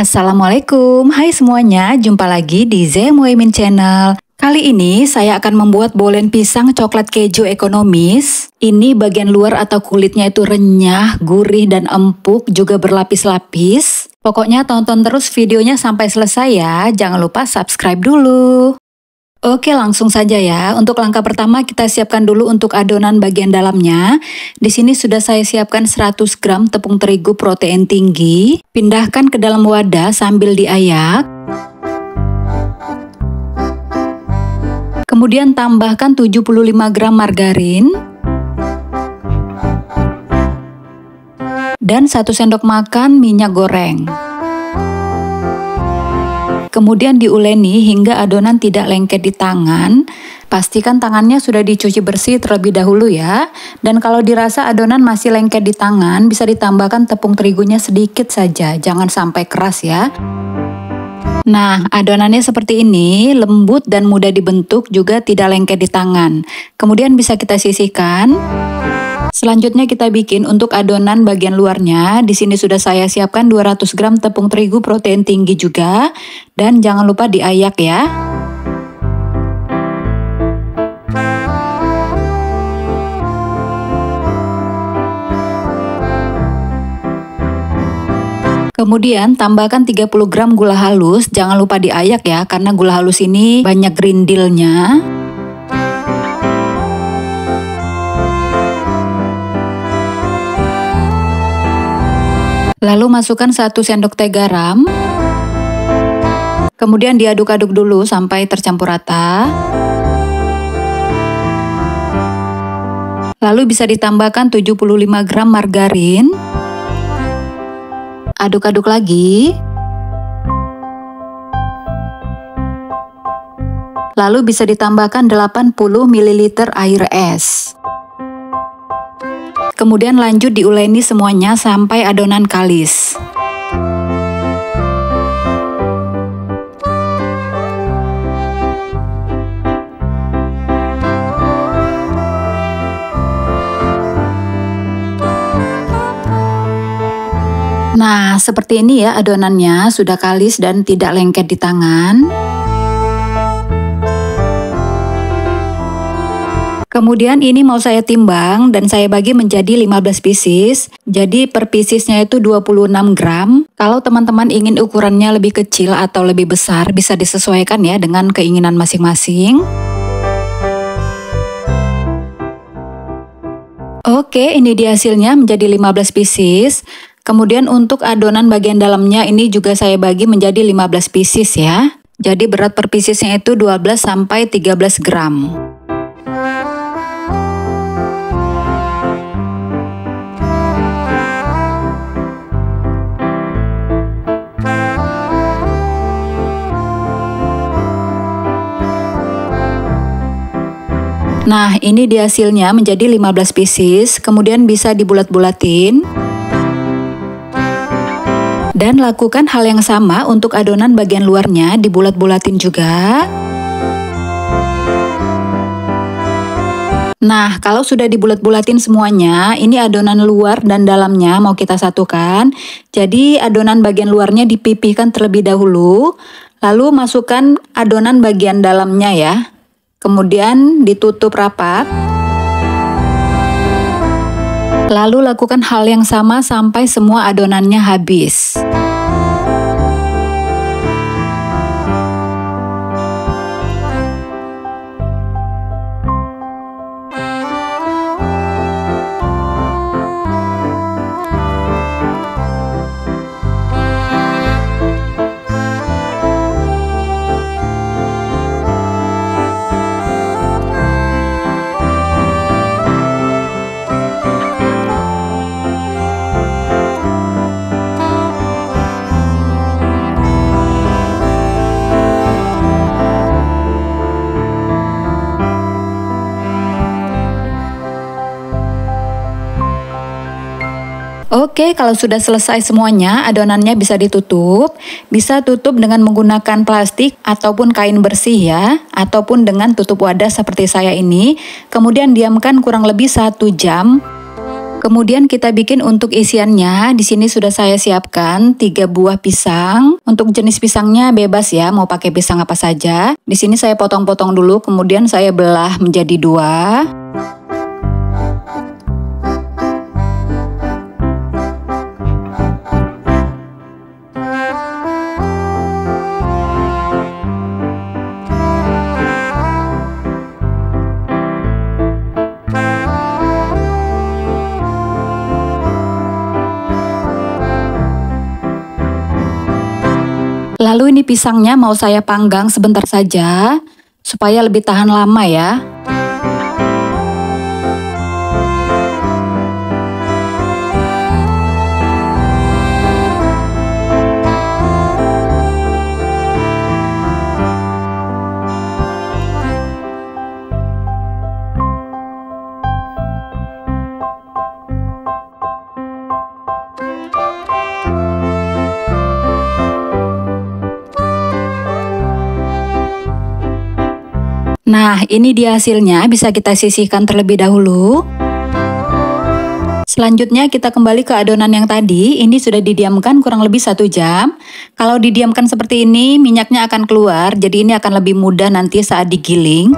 Assalamualaikum, hai semuanya, jumpa lagi di Z Muhaimin Channel. Kali ini saya akan membuat bolen pisang coklat keju ekonomis. Ini bagian luar atau kulitnya itu renyah, gurih dan empuk, juga berlapis-lapis. Pokoknya tonton terus videonya sampai selesai ya, jangan lupa subscribe dulu. Oke, langsung saja ya. Untuk langkah pertama kita siapkan dulu untuk adonan bagian dalamnya. Di sini sudah saya siapkan 100 gram tepung terigu protein tinggi. Pindahkan ke dalam wadah sambil diayak. Kemudian tambahkan 75 gram margarin. Dan 1 sendok makan minyak goreng. Kemudian diuleni hingga adonan tidak lengket di tangan. Pastikan tangannya sudah dicuci bersih terlebih dahulu ya. Dan kalau dirasa adonan masih lengket di tangan, bisa ditambahkan tepung terigunya sedikit saja, jangan sampai keras ya. Nah, adonannya seperti ini, lembut dan mudah dibentuk, juga tidak lengket di tangan. Kemudian bisa kita sisihkan. Selanjutnya kita bikin untuk adonan bagian luarnya. Di sini sudah saya siapkan 200 gram tepung terigu protein tinggi juga, dan jangan lupa diayak ya. Kemudian tambahkan 30 gram gula halus, jangan lupa diayak ya, karena gula halus ini banyak gerindilnya. Lalu masukkan 1 sendok teh garam. Kemudian diaduk-aduk dulu sampai tercampur rata. Lalu bisa ditambahkan 75 gram margarin. Aduk-aduk lagi. Lalu bisa ditambahkan 80 ml air es. Kemudian lanjut diuleni semuanya sampai adonan kalis. Nah, seperti ini ya adonannya, sudah kalis dan tidak lengket di tangan. Kemudian ini mau saya timbang dan saya bagi menjadi 15 pieces. Jadi per piecesnya itu 26 gram. Kalau teman-teman ingin ukurannya lebih kecil atau lebih besar, bisa disesuaikan ya dengan keinginan masing-masing. Oke, ini dia hasilnya menjadi 15 pieces. Kemudian untuk adonan bagian dalamnya ini juga saya bagi menjadi 15 pieces ya. Jadi berat per piecesnya itu 12 sampai 13 gram. Nah, ini dia hasilnya menjadi 15 pieces, kemudian bisa dibulat-bulatin. Dan lakukan hal yang sama untuk adonan bagian luarnya, dibulat-bulatin juga. Nah, kalau sudah dibulat-bulatin semuanya, ini adonan luar dan dalamnya mau kita satukan. Jadi adonan bagian luarnya dipipihkan terlebih dahulu, lalu masukkan adonan bagian dalamnya ya. Kemudian ditutup rapat. Lalu lakukan hal yang sama sampai semua adonannya habis. Oke, kalau sudah selesai semuanya, adonannya bisa ditutup. Bisa tutup dengan menggunakan plastik ataupun kain bersih ya, ataupun dengan tutup wadah seperti saya ini. Kemudian diamkan kurang lebih 1 jam. Kemudian kita bikin untuk isiannya. Di sini sudah saya siapkan 3 buah pisang. Untuk jenis pisangnya bebas ya, mau pakai pisang apa saja. Di sini saya potong-potong dulu, kemudian saya belah menjadi 2. Lalu ini pisangnya mau saya panggang sebentar saja, supaya lebih tahan lama ya. Nah, ini dia hasilnya, bisa kita sisihkan terlebih dahulu. Selanjutnya kita kembali ke adonan yang tadi, ini sudah didiamkan kurang lebih 1 jam. Kalau didiamkan seperti ini, minyaknya akan keluar, jadi ini akan lebih mudah nanti saat digiling.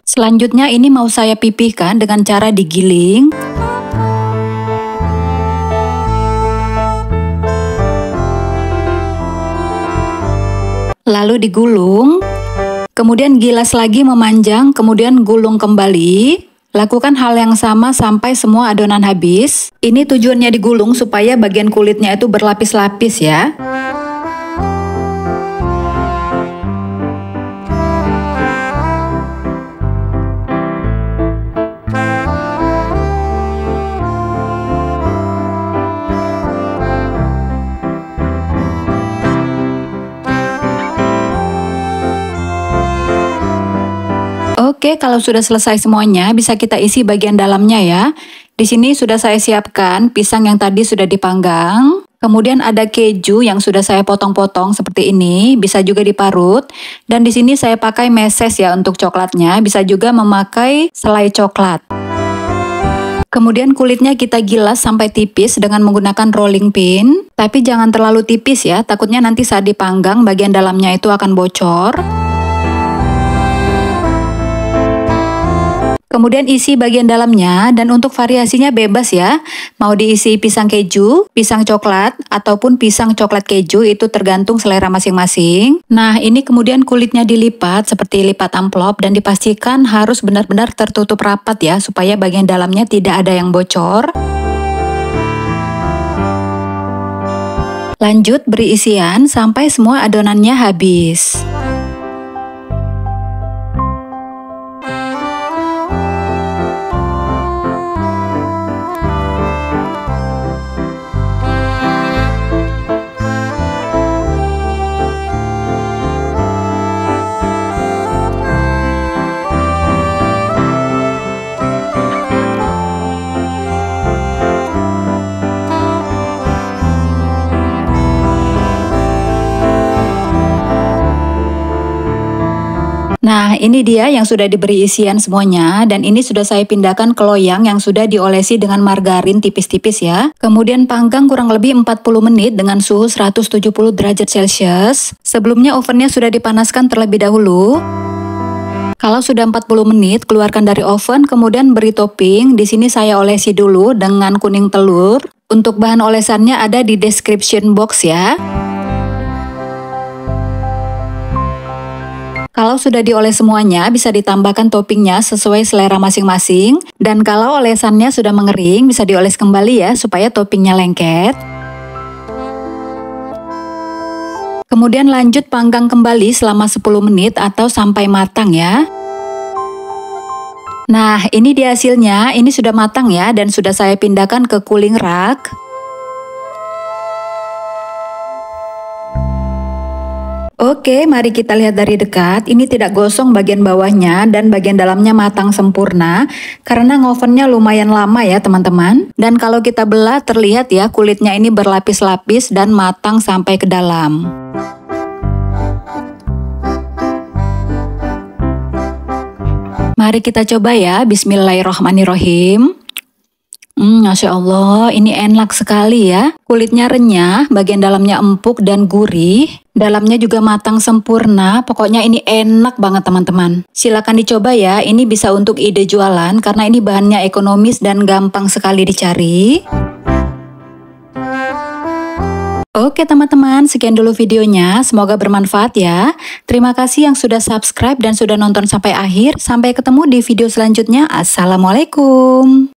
Selanjutnya ini mau saya pipihkan dengan cara digiling. Lalu digulung, kemudian gilas lagi memanjang, kemudian gulung kembali. Lakukan hal yang sama sampai semua adonan habis. Ini tujuannya digulung supaya bagian kulitnya itu berlapis-lapis ya. Oke, kalau sudah selesai semuanya, bisa kita isi bagian dalamnya ya. Di sini sudah saya siapkan pisang yang tadi sudah dipanggang. Kemudian ada keju yang sudah saya potong-potong seperti ini, bisa juga diparut. Dan di sini saya pakai meses ya untuk coklatnya, bisa juga memakai selai coklat. Kemudian kulitnya kita gilas sampai tipis dengan menggunakan rolling pin. Tapi jangan terlalu tipis ya, takutnya nanti saat dipanggang bagian dalamnya itu akan bocor. Kemudian isi bagian dalamnya, dan untuk variasinya bebas ya. Mau diisi pisang keju, pisang coklat, ataupun pisang coklat keju, itu tergantung selera masing-masing. Nah, ini kemudian kulitnya dilipat seperti lipat amplop dan dipastikan harus benar-benar tertutup rapat ya, supaya bagian dalamnya tidak ada yang bocor. Lanjut beri isian sampai semua adonannya habis. Nah, ini dia yang sudah diberi isian semuanya, dan ini sudah saya pindahkan ke loyang yang sudah diolesi dengan margarin tipis-tipis ya. Kemudian panggang kurang lebih 40 menit dengan suhu 170 derajat Celcius. Sebelumnya ovennya sudah dipanaskan terlebih dahulu. Kalau sudah 40 menit, keluarkan dari oven, kemudian beri topping. Di sini saya olesi dulu dengan kuning telur. Untuk bahan olesannya ada di description box ya. Kalau sudah dioles semuanya, bisa ditambahkan toppingnya sesuai selera masing-masing. Dan kalau olesannya sudah mengering, bisa dioles kembali ya, supaya toppingnya lengket. Kemudian lanjut panggang kembali selama 10 menit atau sampai matang ya. Nah, ini dia hasilnya. Ini sudah matang ya, dan sudah saya pindahkan ke cooling rack. Oke, mari kita lihat dari dekat. Ini tidak gosong bagian bawahnya dan bagian dalamnya matang sempurna karena ngovennya lumayan lama ya teman-teman. Dan kalau kita belah terlihat ya kulitnya ini berlapis-lapis dan matang sampai ke dalam. Mari kita coba ya, bismillahirrohmanirrohim. Masya Allah, ini enak sekali ya. Kulitnya renyah, bagian dalamnya empuk dan gurih. Dalamnya juga matang sempurna, pokoknya ini enak banget teman-teman. Silakan dicoba ya, ini bisa untuk ide jualan karena ini bahannya ekonomis dan gampang sekali dicari. Oke teman-teman, sekian dulu videonya, semoga bermanfaat ya. Terima kasih yang sudah subscribe dan sudah nonton sampai akhir. Sampai ketemu di video selanjutnya. Assalamualaikum.